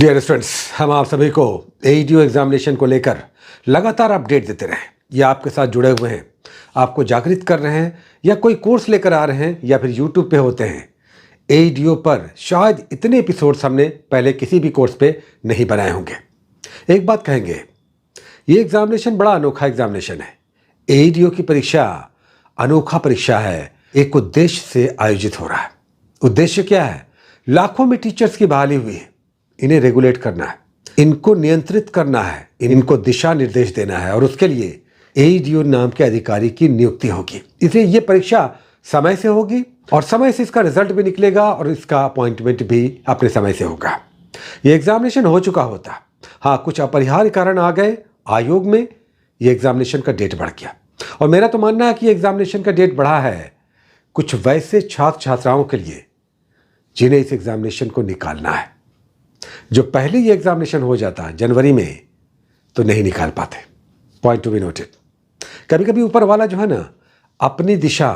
Dear students, हम आप सभी को एईडीओ एग्जामिनेशन को लेकर लगातार अपडेट देते रहे या आपके साथ जुड़े हुए हैं, आपको जागृत कर रहे हैं या कोई कोर्स लेकर आ रहे हैं या फिर यूट्यूब पे होते हैं। एईडीओ पर शायद इतने एपिसोड्स हमने पहले किसी भी कोर्स पे नहीं बनाए होंगे। एक बात कहेंगे, ये एग्जामिनेशन बड़ा अनोखा एग्जामिनेशन है। एईडीओ की परीक्षा अनोखा परीक्षा है, एक उद्देश्य से आयोजित हो रहा है। उद्देश्य क्या है? लाखों में टीचर्स की बहाली हुई है, इन्हें रेगुलेट करना है, इनको नियंत्रित करना है, इनको दिशा निर्देश देना है और उसके लिए एईडीओ नाम के अधिकारी की नियुक्ति होगी। इसलिए ये परीक्षा समय से होगी और समय से इसका रिजल्ट भी निकलेगा और इसका अपॉइंटमेंट भी अपने समय से होगा। ये एग्जामिनेशन हो चुका होता, हाँ कुछ अपरिहार्य कारण आ गए आयोग में, ये एग्जामिनेशन का डेट बढ़ गया। और मेरा तो मानना है कि एग्जामिनेशन का डेट बढ़ा है कुछ वैसे छात्र छात्राओं के लिए जिन्हें इस एग्जामिनेशन को निकालना है। जो पहले ये एग्जामिनेशन हो जाता है जनवरी में तो नहीं निकाल पाते। Point to be noted. कभी कभी ऊपर वाला जो है ना, अपनी दिशा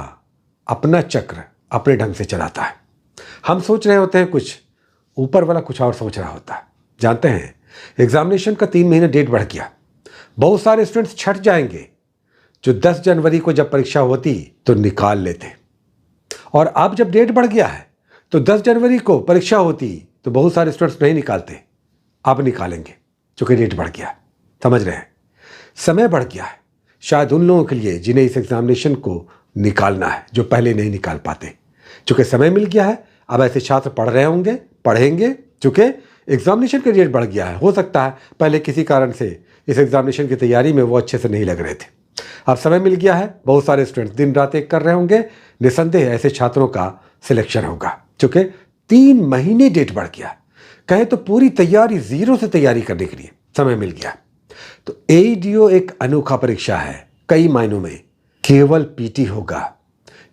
अपना चक्र अपने ढंग से चलाता है। हम सोच रहे होते हैं कुछ, ऊपर वाला कुछ और सोच रहा होता है। जानते हैं, एग्जामिनेशन का 3 महीने डेट बढ़ गया। बहुत सारे स्टूडेंट्स छट जाएंगे जो 10 जनवरी को जब परीक्षा होती तो निकाल लेते, और अब जब डेट बढ़ गया है तो 10 जनवरी को परीक्षा होती तो बहुत सारे स्टूडेंट्स नहीं निकालते, अब निकालेंगे क्योंकि डेट बढ़ गया। समझ रहे हैं, समय बढ़ गया है शायद उन लोगों के लिए जिन्हें इस एग्जामिनेशन को निकालना है, जो पहले नहीं निकाल पाते। चूंकि समय मिल गया है, अब ऐसे छात्र पढ़ रहे होंगे, पढ़ेंगे, चूंकि एग्जामिनेशन का डेट बढ़ गया है। हो सकता है पहले किसी कारण से इस एग्जामिनेशन की तैयारी में वो अच्छे से नहीं लग रहे थे, अब समय मिल गया है, बहुत सारे स्टूडेंट्स दिन रात एक कर रहे होंगे। निसंदेह ऐसे छात्रों का सिलेक्शन होगा। चूंकि 3 महीने डेट बढ़ गया, कहें तो पूरी तैयारी जीरो से तैयारी करने के लिए समय मिल गया। तो एईडीओ एक अनोखा परीक्षा है, कई मायनों में केवल पीटी होगा।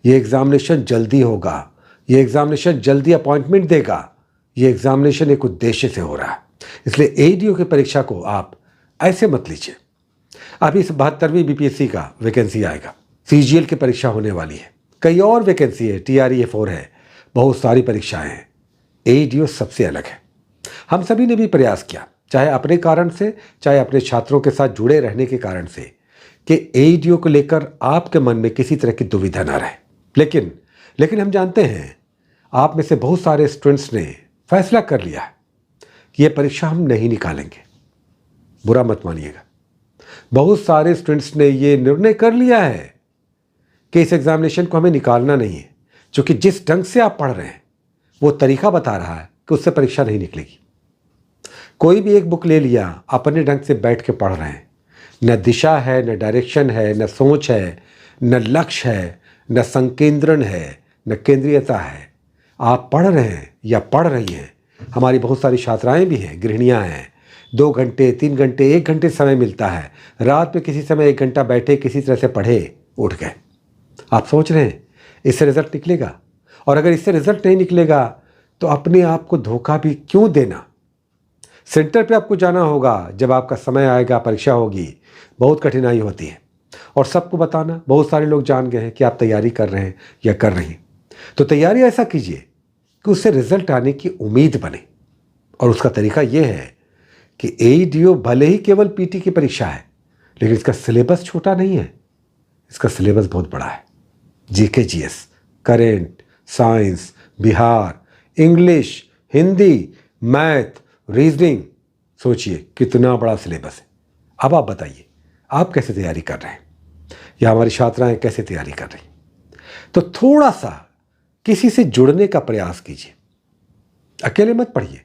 ये एग्जामिनेशन जल्दी होगा, ये एग्जामिनेशन जल्दी अपॉइंटमेंट देगा, ये एग्जामिनेशन एक उद्देश्य से हो रहा है। इसलिए एईडीओ की परीक्षा को आप ऐसे मत लीजिए। अभी इस 72वीं बीपीएससी का वैकेंसी आएगा, सीजीएल की परीक्षा होने वाली है, कई और वैकेंसी है, टीआरई-4 है, बहुत सारी परीक्षाएं हैं। एईडीओ सबसे अलग है। हम सभी ने भी प्रयास किया, चाहे अपने कारण से, चाहे अपने छात्रों के साथ जुड़े रहने के कारण से, कि एईडीओ को लेकर आपके मन में किसी तरह की दुविधा ना रहे। लेकिन हम जानते हैं आप में से बहुत सारे स्टूडेंट्स ने फैसला कर लिया है कि ये परीक्षा हम नहीं निकालेंगे। बुरा मत मानिएगा, बहुत सारे स्टूडेंट्स ने ये निर्णय कर लिया है कि इस एग्जामिनेशन को हमें निकालना नहीं है, क्योंकि जिस ढंग से आप पढ़ रहे हैं वो तरीका बता रहा है कि उससे परीक्षा नहीं निकलेगी। कोई भी एक बुक ले लिया, अपने ढंग से बैठ के पढ़ रहे हैं, न दिशा है, न डायरेक्शन है, न सोच है, न लक्ष्य है, न संकेंद्रण है, न केंद्रीयता है। आप पढ़ रहे हैं या पढ़ रही हैं, हमारी बहुत सारी छात्राएं भी हैं, गृहिणियां हैं, 2 घंटे 3 घंटे 1 घंटे समय मिलता है, रात में किसी समय 1 घंटा बैठे, किसी तरह से पढ़े, उठ गए। आप सोच रहे हैं इससे रिजल्ट निकलेगा, और अगर इससे रिजल्ट नहीं निकलेगा तो अपने आप को धोखा भी क्यों देना। सेंटर पे आपको जाना होगा, जब आपका समय आएगा, परीक्षा होगी, बहुत कठिनाई होती है, और सबको बताना। बहुत सारे लोग जान गए हैं कि आप तैयारी कर रहे हैं या कर रही हैं, तो तैयारी ऐसा कीजिए कि उससे रिजल्ट आने की उम्मीद बने। और उसका तरीका यह है कि एईडीओ भले ही केवल पीटी की परीक्षा है, लेकिन इसका सिलेबस छोटा नहीं है, इसका सिलेबस बहुत बड़ा है। GK GS, current, science, Bihar, English, Hindi, math, reasoning, सोचिए कितना बड़ा सिलेबस है। अब आप बताइए आप कैसे तैयारी कर रहे हैं, या हमारी छात्राएं कैसे तैयारी कर रही हैं। तो थोड़ा सा किसी से जुड़ने का प्रयास कीजिए, अकेले मत पढ़िए।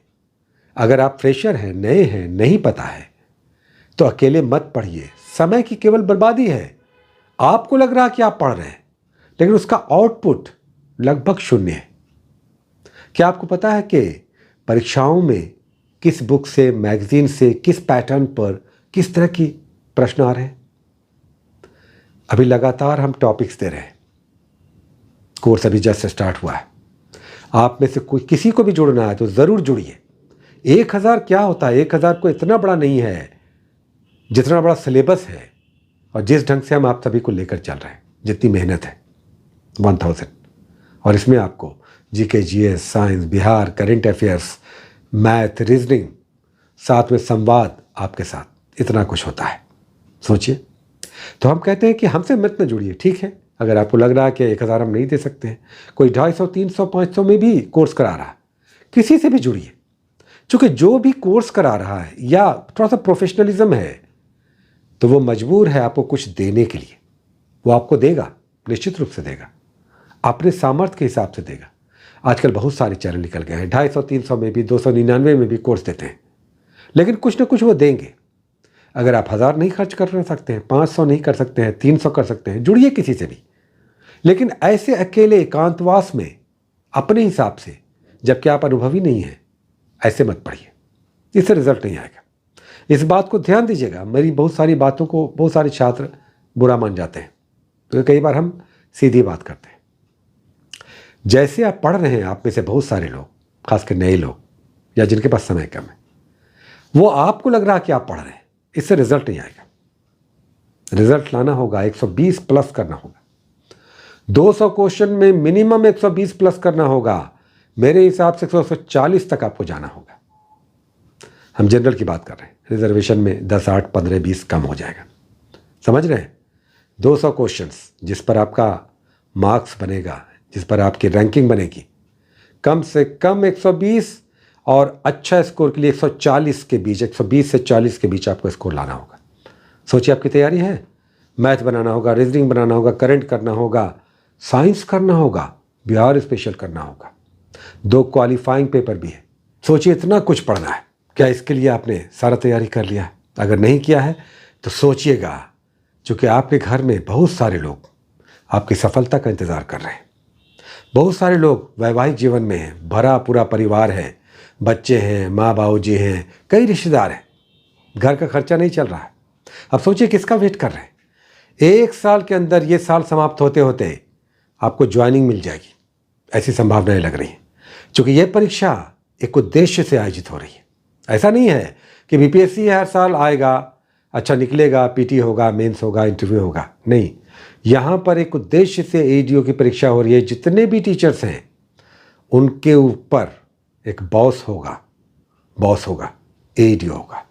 अगर आप फ्रेशर हैं, नए हैं, नहीं पता है, तो अकेले मत पढ़िए। समय की केवल बर्बादी है। आपको लग रहा कि आप पढ़ रहे हैं, लेकिन उसका आउटपुट लगभग 0 है। क्या आपको पता है कि परीक्षाओं में किस बुक से, मैगजीन से, किस पैटर्न पर, किस तरह की प्रश्न आ रहे हैं? अभी लगातार हम टॉपिक्स दे रहे हैं, कोर्स अभी जस्ट स्टार्ट हुआ है। आप में से कोई किसी को भी जुड़ना है तो ज़रूर जुड़िए। 1000 क्या होता है, 1000 को इतना बड़ा नहीं है जितना बड़ा सिलेबस है, और जिस ढंग से हम आप सभी को लेकर चल रहे हैं, जितनी मेहनत है 1000। और इसमें आपको GK, GS, science, Bihar, current affairs, math, reasoning, साथ में संवाद आपके साथ, इतना कुछ होता है। सोचिए। तो हम कहते हैं कि हमसे मत न जुड़िए, ठीक है। अगर आपको लग रहा है कि 1000 हम नहीं दे सकते हैं, कोई 250, 300, 500 में भी कोर्स करा रहा है, किसी से भी जुड़िए। क्योंकि जो भी कोर्स करा रहा है या थोड़ा सा प्रोफेशनलिज्म है, तो वो मजबूर है आपको कुछ देने के लिए। वो आपको देगा, निश्चित रूप से देगा, अपने सामर्थ्य के हिसाब से देगा। आजकल बहुत सारे चैनल निकल गए हैं, 250, 300 में भी, 299 में भी कोर्स देते हैं, लेकिन कुछ ना कुछ वो देंगे। अगर आप 1000 नहीं खर्च कर सकते हैं, 500 नहीं कर सकते हैं, 300 कर सकते हैं, जुड़िए किसी से भी। लेकिन ऐसे अकेले एकांतवास में अपने हिसाब से, जबकि आप अनुभवी नहीं हैं, ऐसे मत पढ़िए, इससे रिजल्ट नहीं आएगा। इस बात को ध्यान दीजिएगा। मेरी बहुत सारी बातों को बहुत सारे छात्र बुरा मान जाते हैं, तो कई बार हम सीधी बात करते हैं। जैसे आप पढ़ रहे हैं, आप में से बहुत सारे लोग, खासकर नए लोग या जिनके पास समय कम है, वो आपको लग रहा है कि आप पढ़ रहे हैं, इससे रिजल्ट नहीं आएगा। रिजल्ट लाना होगा, 120 प्लस करना होगा। 200 क्वेश्चन में मिनिमम 120 प्लस करना होगा। मेरे हिसाब से 140 तक आपको जाना होगा। हम जनरल की बात कर रहे हैं, रिजर्वेशन में 10, 8, 15, 20 कम हो जाएगा। समझ रहे हैं? 200 क्वेश्चंस जिस पर आपका मार्क्स बनेगा, जिस पर आपकी रैंकिंग बनेगी, कम से कम 120 और अच्छा स्कोर के लिए 140 के बीच, 120 से 40 के बीच आपको स्कोर लाना होगा। सोचिए, आपकी तैयारी है। मैथ बनाना होगा, रीजनिंग बनाना होगा, करंट करना होगा, साइंस करना होगा, बिहार स्पेशल करना होगा, 2 क्वालिफाइंग पेपर भी है। सोचिए, इतना कुछ पढ़ना है। क्या इसके लिए आपने सारा तैयारी कर लिया है? अगर नहीं किया है तो सोचिएगा, क्योंकि आपके घर में बहुत सारे लोग आपकी सफलता का इंतज़ार कर रहे हैं। बहुत सारे लोग वैवाहिक जीवन में हैं, भरा पूरा परिवार है, बच्चे हैं, माँ बाबूजी हैं, कई रिश्तेदार हैं, घर का खर्चा नहीं चल रहा है। अब सोचिए किसका वेट कर रहे हैं। 1 साल के अंदर, ये साल समाप्त होते होते आपको ज्वाइनिंग मिल जाएगी, ऐसी संभावनाएं लग रही हैं। क्योंकि यह परीक्षा एक उद्देश्य से आयोजित हो रही है। ऐसा नहीं है कि बीपीएससी हर साल आएगा, अच्छा निकलेगा, पीटी होगा, मेंस होगा, इंटरव्यू होगा। नहीं, यहाँ पर एक उद्देश्य से एडीओ की परीक्षा हो रही है। जितने भी टीचर्स हैं उनके ऊपर एक बॉस होगा, एडीओ होगा।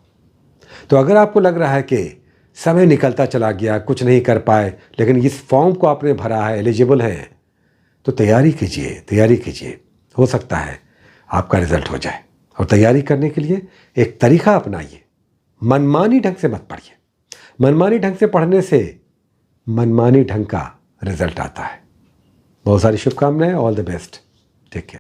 तो अगर आपको लग रहा है कि समय निकलता चला गया, कुछ नहीं कर पाए, लेकिन इस फॉर्म को आपने भरा है, एलिजिबल है, तो तैयारी कीजिए। हो सकता है आपका रिजल्ट हो जाए। और तैयारी करने के लिए एक तरीका अपनाइए। मनमानी ढंग से मत पढ़िए। मनमानी ढंग से पढ़ने से मनमानी ढंग का रिजल्ट आता है। बहुत सारी शुभकामनाएं। All the best. Take care.